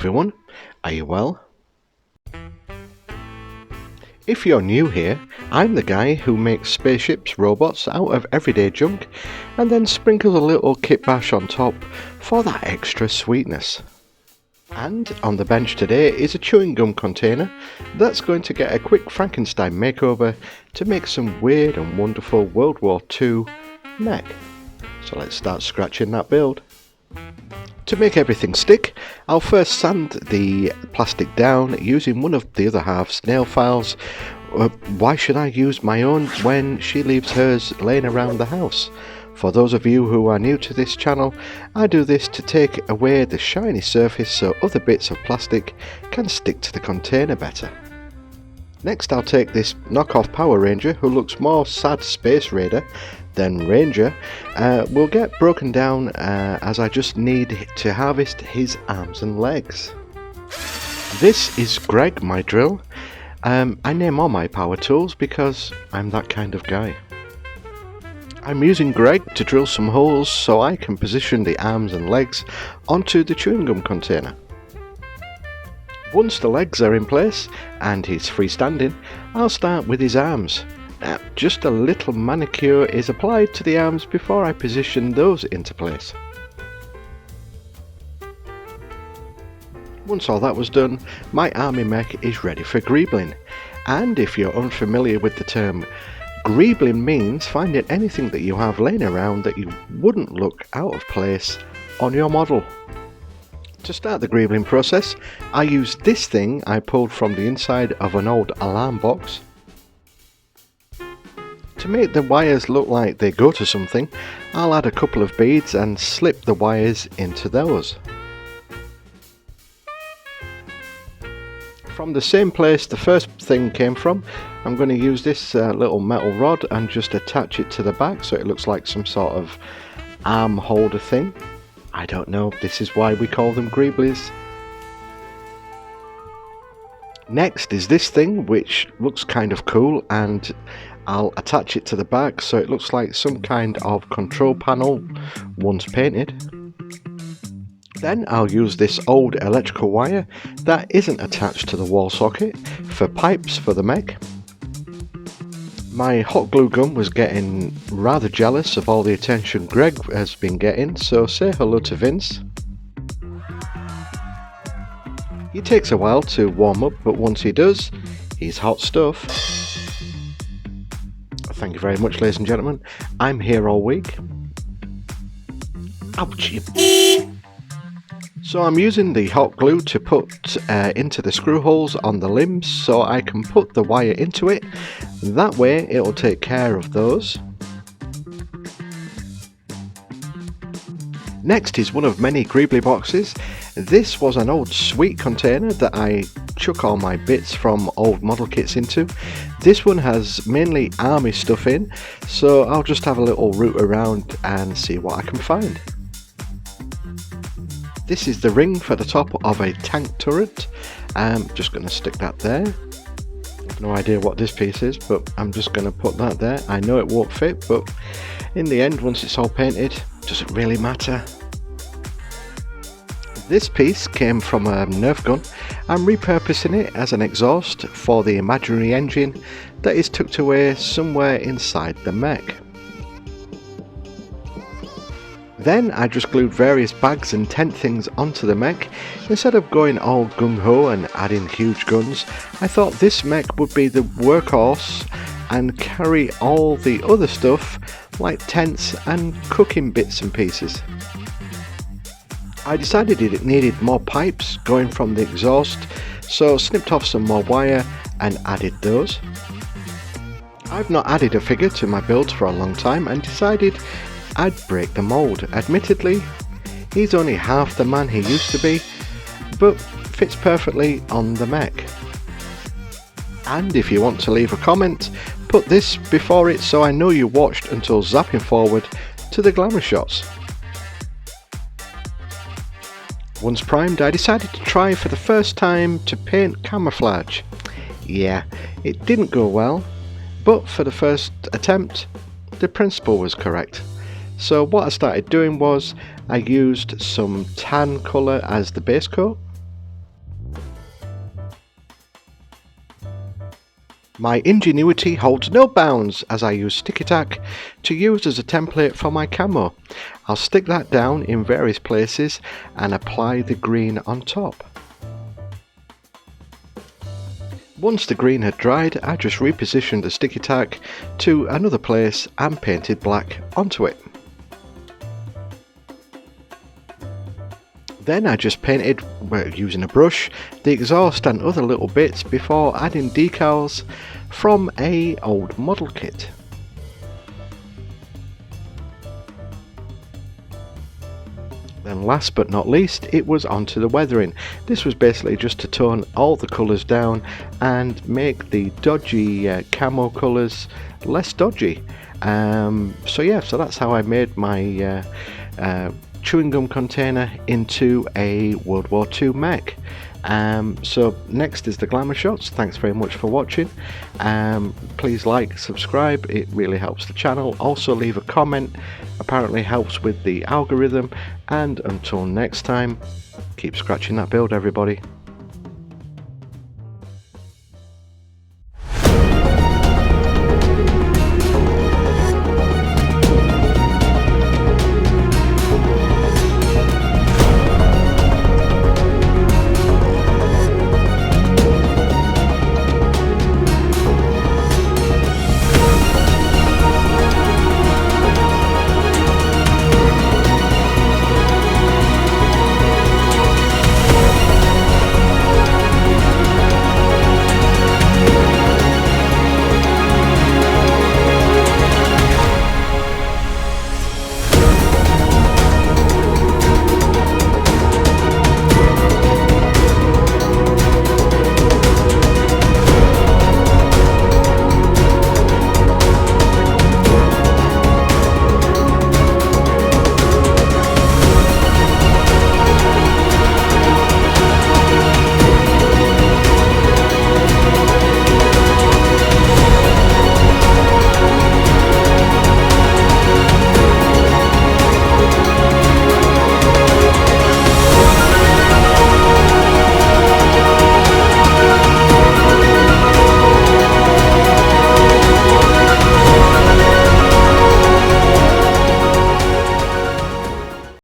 everyone, are you well? If you're new here, I'm the guy who makes spaceships, robots out of everyday junk and then sprinkles a little kit bash on top for that extra sweetness. And on the bench today is a chewing gum container that's going to get a quick Frankenstein makeover to make some weird and wonderful World War II mech. So let's start scratching that build. To make everything stick, I'll first sand the plastic down using one of the other half's nail files. Why should I use my own when she leaves hers laying around the house? For those of you who are new to this channel, I do this to take away the shiny surface so other bits of plastic can stick to the container better. Next I'll take this knockoff Power Ranger who looks more sad Space Raider than Ranger, will get broken down as I just need to harvest his arms and legs. This is Greg, my drill. I name all my power tools because I'm that kind of guy. I'm using Greg to drill some holes so I can position the arms and legs onto the chewing gum container. Once the legs are in place and he's freestanding, I'll start with his arms. Now, just a little manicure is applied to the arms before I position those into place. Once all that was done, my Army Mech is ready for greebling. And if you're unfamiliar with the term, greebling means finding anything that you have laying around that you wouldn't look out of place on your model. To start the greebling process, I used this thing I pulled from the inside of an old alarm box. To make the wires look like they go to something, I'll add a couple of beads and slip the wires into those. From the same place the first thing came from, I'm going to use this little metal rod and just attach it to the back so it looks like some sort of arm holder thing. I don't know, this is why we call them greeblies. Next is this thing which looks kind of cool, and I'll attach it to the back so it looks like some kind of control panel once painted. Then I'll use this old electrical wire that isn't attached to the wall socket for pipes for the mech. My hot glue gun was getting rather jealous of all the attention Greg has been getting, so say hello to Vince. He takes a while to warm up, but once he does, he's hot stuff. Thank you very much, ladies and gentlemen. I'm here all week. Ouch! So I'm using the hot glue to put into the screw holes on the limbs so I can put the wire into it. That way it'll take care of those. Next is one of many greebly boxes. This was an old sweet container that I chuck all my bits from old model kits into. This one has mainly army stuff in, so I'll just have a little root around and see what I can find. This is the ring for the top of a tank turret. I'm just going to stick that there. I have no idea what this piece is, but I'm just going to put that there. I know it won't fit, but in the end, once it's all painted, does it really matter? This piece came from a Nerf gun. I'm repurposing it as an exhaust for the imaginary engine that is tucked away somewhere inside the mech. Then I just glued various bags and tent things onto the mech. Instead of going all gung-ho and adding huge guns, I thought this mech would be the workhorse and carry all the other stuff like tents and cooking bits and pieces. I decided it needed more pipes going from the exhaust, so snipped off some more wire and added those. I've not added a figure to my builds for a long time and decided I'd break the mould. Admittedly, he's only half the man he used to be, but fits perfectly on the mech. And if you want to leave a comment, put this before it so I know you watched until zapping forward to the glamour shots. Once primed, I decided to try for the first time to paint camouflage. Yeah, it didn't go well, but for the first attempt, the principle was correct. So what I started doing was I used some tan colour as the base coat, My ingenuity holds no bounds as I use sticky tack to use as a template for my camo. I'll stick that down in various places and apply the green on top. Once the green had dried, I just repositioned the sticky tack to another place and painted black onto it. Then I just painted, using a brush, the exhaust and other little bits before adding decals from a old model kit. Then last but not least, it was onto the weathering. This was basically just to tone all the colours down and make the dodgy camo colours less dodgy. So that's how I made my chewing gum container into a World War II mech. So next is the glamour shots. Thanks very much for watching. Please like, subscribe, it really helps the channel. Also leave a comment, apparently helps with the algorithm. And until next time, keep scratching that build, everybody.